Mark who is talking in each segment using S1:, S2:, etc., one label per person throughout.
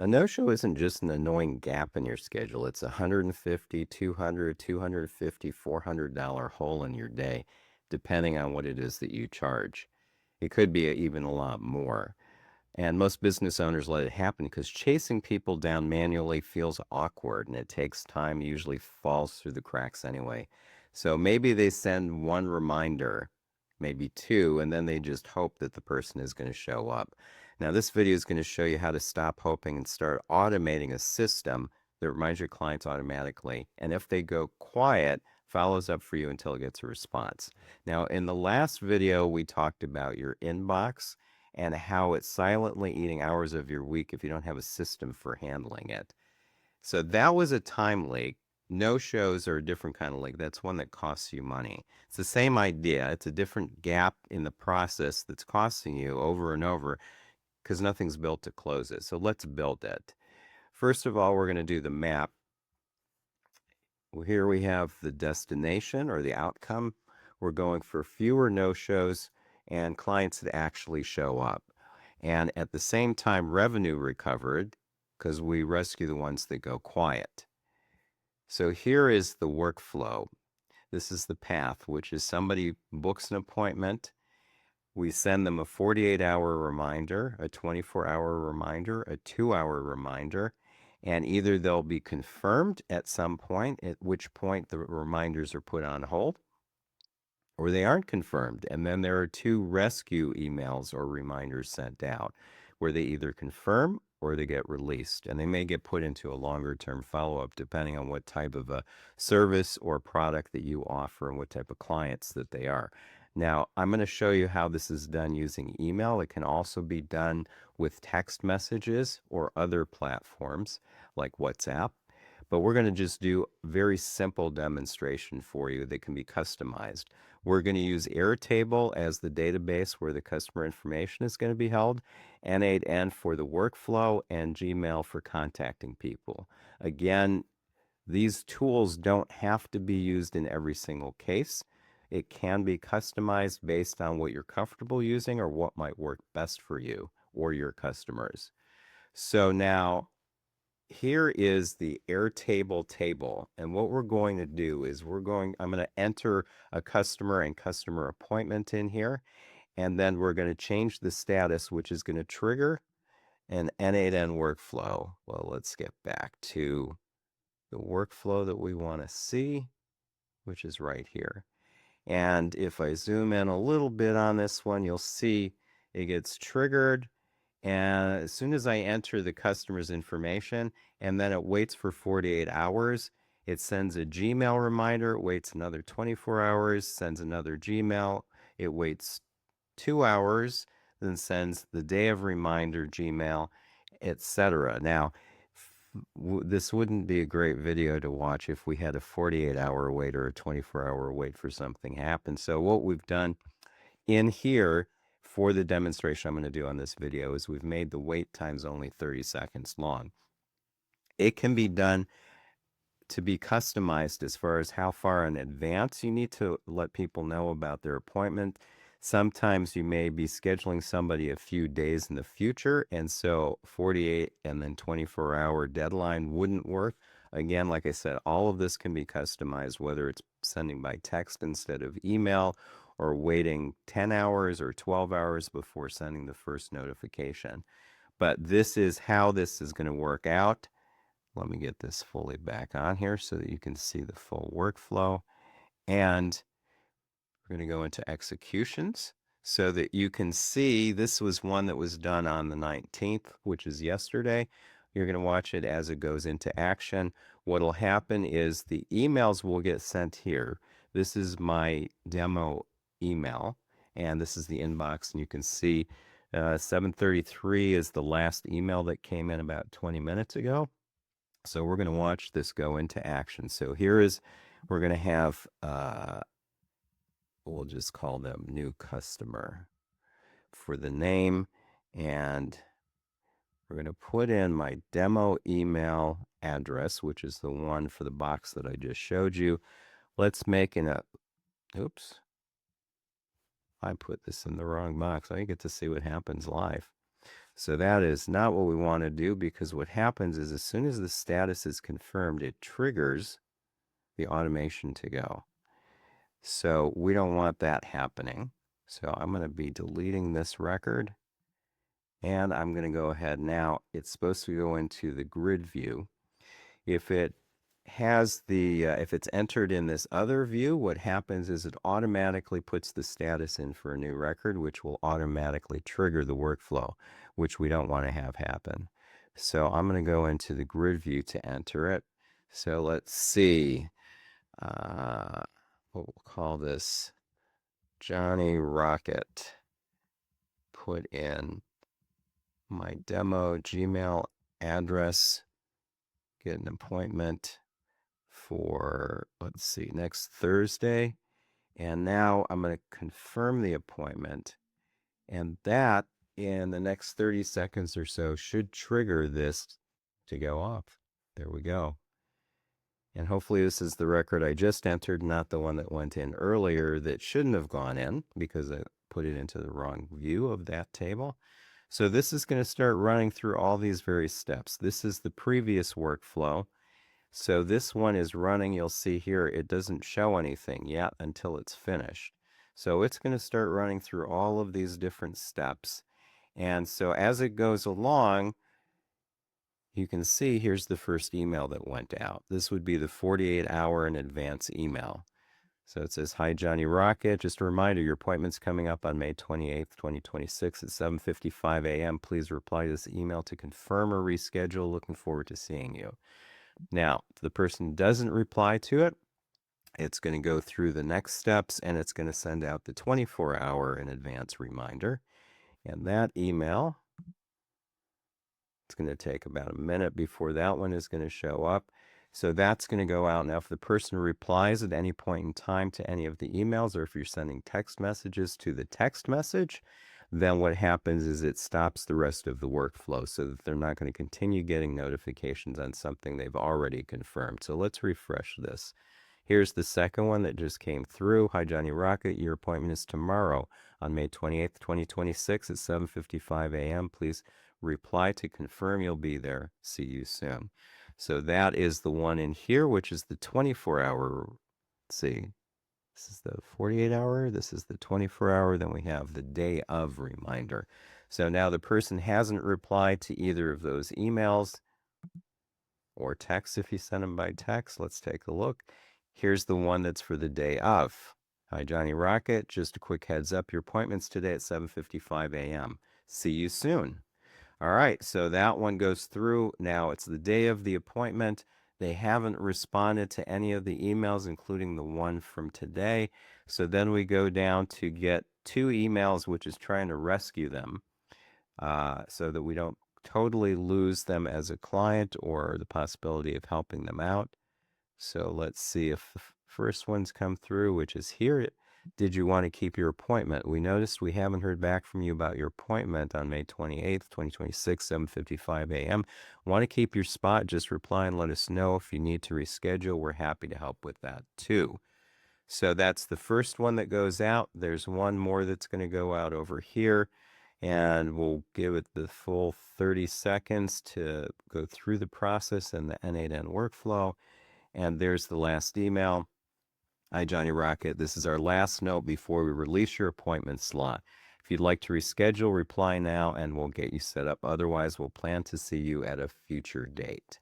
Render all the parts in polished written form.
S1: A no-show isn't just an annoying gap in your schedule. It's 150, 200, 250, $400 hole in your day, depending on what it is that you charge. It could be even a lot more. And most business owners let it happen because chasing people down manually feels awkward and it takes time, usually falls through the cracks anyway. So maybe they send one reminder, maybe two, and then they just hope that the person is going to show up. Now, this video is going to show you how to stop hoping and start automating a system that reminds your clients automatically. And if they go quiet, follows up for you until it gets a response. Now, in the last video, we talked about your inbox and how it's silently eating hours of your week if you don't have a system for handling it. So that was a time leak. No shows are a different kind of leak. That's one that costs you money. It's the same idea. It's a different gap in the process that's costing you over and over because nothing's built to close it. So let's build it. First of all, we're going to do the map. Here we have the destination or the outcome. We're going for fewer no-shows and clients that actually show up. And at the same time, revenue recovered because we rescue the ones that go quiet. So here is the workflow. This is the path, which is somebody books an appointment. We send them a 48-hour reminder, a 24-hour reminder, a 2-hour reminder, and either they'll be confirmed at some point, at which point the reminders are put on hold, or they aren't confirmed. And then there are two rescue emails or reminders sent out where they either confirm or they get released. And they may get put into a longer term follow-up depending on what type of a service or product that you offer and what type of clients that they are. Now, I'm going to show you how this is done using email. It can also be done with text messages or other platforms like WhatsApp. But we're going to just do a very simple demonstration for you that can be customized. We're going to use Airtable as the database where the customer information is going to be held, N8N for the workflow, and Gmail for contacting people. Again, these tools don't have to be used in every single case. It can be customized based on what you're comfortable using or what might work best for you or your customers. So now here is the Airtable table. And what we're going to do is I'm going to enter a customer and customer appointment in here. And then we're going to change the status, which is going to trigger an N8N workflow. Well, let's get back to the workflow that we want to see, which is right here. And if I zoom in a little bit on this one, you'll see it gets triggered. And as soon as I enter the customer's information, and then it waits for 48 hours, it sends a Gmail reminder, it waits another 24 hours, sends another Gmail, it waits 2 hours, then sends the day of reminder Gmail, etc. Now, this wouldn't be a great video to watch if we had a 48-hour wait or a 24-hour wait for something to happen. So what we've done in here for the demonstration I'm going to do on this video is we've made the wait times only 30 seconds long. It can be done to be customized as far as how far in advance you need to let people know about their appointment. Sometimes you may be scheduling somebody a few days in the future, and so 48 and then 24-hour deadline wouldn't work. Again, like I said, all of this can be customized, whether it's sending by text instead of email or waiting 10 hours or 12 hours before sending the first notification. But this is how this is going to work out. Let me get this fully back on here so that you can see the full workflow. And we're going to go into executions so that you can see this was one that was done on the 19th, which is yesterday. You're going to watch it as it goes into action. What'll happen is the emails will get sent here. This is my demo email, and this is the inbox, and you can see 7:33 is the last email that came in about 20 minutes ago. So we're going to watch this go into action. So we're going to have, we'll just call them new customer for the name. And we're going to put in my demo email address, which is the one for the box that I just showed you. Let's make oops, I put this in the wrong box. I get to see what happens live. So that is not what we want to do, because what happens is as soon as the status is confirmed, it triggers the automation to go. So we don't want that happening. So I'm going to be deleting this record, and I'm going to go ahead now. It's supposed to go into the grid view. If it has the, if it's entered in this other view, what happens is it automatically puts the status in for a new record, which will automatically trigger the workflow, which we don't want to have happen. So I'm going to go into the grid view to enter it. So let's see. What we'll call this Johnny Rocket. Put in my demo Gmail address, get an appointment for, let's see, next Thursday. And now I'm going to confirm the appointment. And that, in the next 30 seconds or so, should trigger this to go off. There we go. And hopefully this is the record I just entered, not the one that went in earlier that shouldn't have gone in because I put it into the wrong view of that table. So this is going to start running through all these various steps. This is the previous workflow. So this one is running. You'll see here it doesn't show anything yet until it's finished. So it's going to start running through all of these different steps. And so as it goes along, you can see here's the first email that went out. This would be the 48-hour in advance email. So it says, "Hi, Johnny Rocket. Just a reminder, your appointment's coming up on May 28th, 2026 at 7:55 a.m. Please reply to this email to confirm or reschedule. Looking forward to seeing you." Now, if the person doesn't reply to it, it's going to go through the next steps and it's going to send out the 24-hour in advance reminder. And that email, it's going to take about a minute before that one is going to show up. So that's going to go out. Now, if the person replies at any point in time to any of the emails, or if you're sending text messages to the text message, then what happens is it stops the rest of the workflow so that they're not going to continue getting notifications on something they've already confirmed. So let's refresh this. Here's the second one that just came through. "Hi, Johnny Rocket. Your appointment is tomorrow on May 28th, 2026 at 7:55 a.m. Please reply to confirm you'll be there. See you soon." So that is the one in here, which is the 24-hour. Let's see. This is the 48-hour. This is the 24-hour. Then we have the day of reminder. So now the person hasn't replied to either of those emails or texts if you send them by text. Let's take a look. Here's the one that's for the day of. "Hi, Johnny Rocket. Just a quick heads up. Your appointment's today at 7:55 a.m. See you soon." All right, so that one goes through. Now it's the day of the appointment. They haven't responded to any of the emails, including the one from today. So then we go down to get 2 emails, which is trying to rescue them so that we don't totally lose them as a client or the possibility of helping them out. So let's see if the first one's come through, which is here. "Did you want to keep your appointment? We noticed we haven't heard back from you about your appointment on May 28th, 2026, 7:55 a.m. Want to keep your spot? Just reply and let us know. If you need to reschedule, we're happy to help with that too." So that's the first one that goes out. There's one more that's going to go out over here, and we'll give it the full 30 seconds to go through the process and the N8N workflow. And there's the last email. "Hi, Johnny Rocket. This is our last note before we release your appointment slot. If you'd like to reschedule, reply now and we'll get you set up. Otherwise, we'll plan to see you at a future date,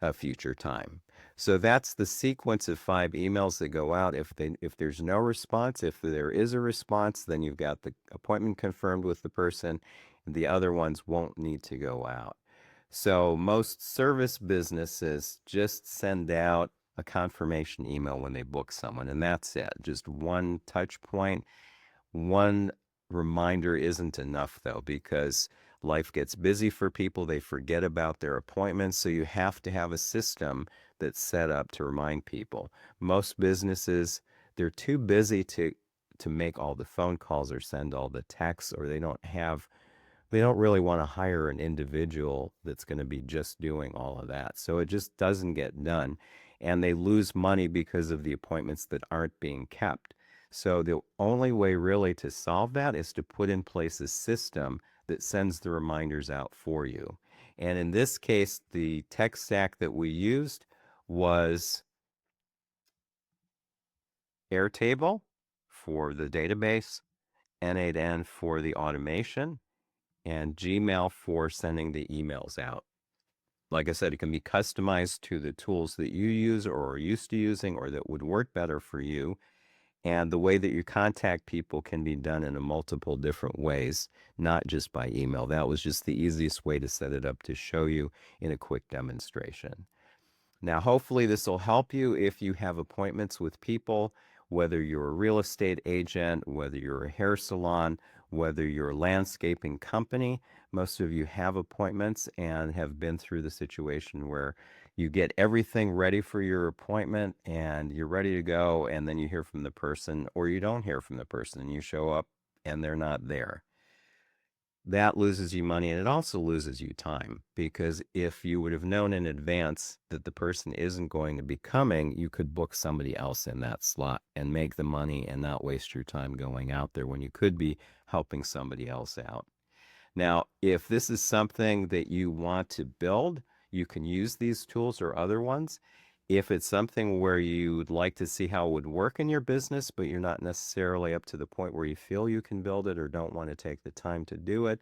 S1: a future time." So that's the sequence of 5 emails that go out. If there's no response, if there is a response, then you've got the appointment confirmed with the person, and the other ones won't need to go out. So most service businesses just send out a confirmation email when they book someone, and that's it. Just one touch point. One reminder isn't enough, though, because life gets busy for people. They forget about their appointments. So you have to have a system that's set up to remind people. Most businesses, they're too busy to make all the phone calls or send all the texts, or they don't really want to hire an individual that's going to be just doing all of that. So it just doesn't get done. And they lose money because of the appointments that aren't being kept. So the only way really to solve that is to put in place a system that sends the reminders out for you. And in this case, the tech stack that we used was Airtable for the database, N8N for the automation, and Gmail for sending the emails out. Like I said, it can be customized to the tools that you use or are used to using or that would work better for you. And the way that you contact people can be done in a multiple different ways, not just by email. That was just the easiest way to set it up to show you in a quick demonstration. Now, hopefully, this will help you if you have appointments with people, whether you're a real estate agent, whether you're a hair salon, whether you're a landscaping company. Most of you have appointments and have been through the situation where you get everything ready for your appointment and you're ready to go, and then you hear from the person, or you don't hear from the person, and you show up and they're not there. That loses you money, and it also loses you time, because if you would have known in advance that the person isn't going to be coming, you could book somebody else in that slot and make the money and not waste your time going out there when you could be helping somebody else out. Now, if this is something that you want to build, you can use these tools or other ones. If it's something where you would like to see how it would work in your business, but you're not necessarily up to the point where you feel you can build it or don't want to take the time to do it,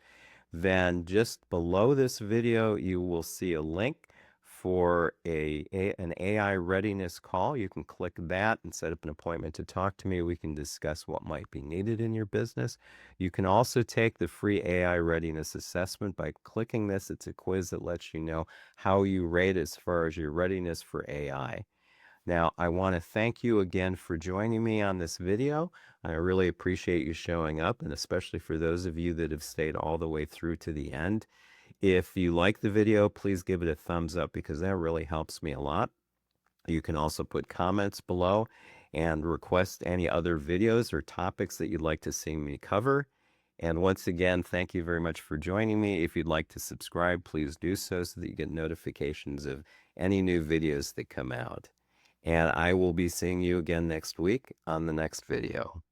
S1: then just below this video, you will see a link for an AI readiness call. You can click that and set up an appointment to talk to me. We can discuss what might be needed in your business. You can also take the free AI readiness assessment by clicking this. It's a quiz that lets you know how you rate as far as your readiness for AI. Now, I want to thank you again for joining me on this video. I really appreciate you showing up, and especially for those of you that have stayed all the way through to the end. If you like the video, please give it a thumbs up, because that really helps me a lot. You can also put comments below and request any other videos or topics that you'd like to see me cover. And once again, thank you very much for joining me. If you'd like to subscribe, please do so that you get notifications of any new videos that come out. And I will be seeing you again next week on the next video.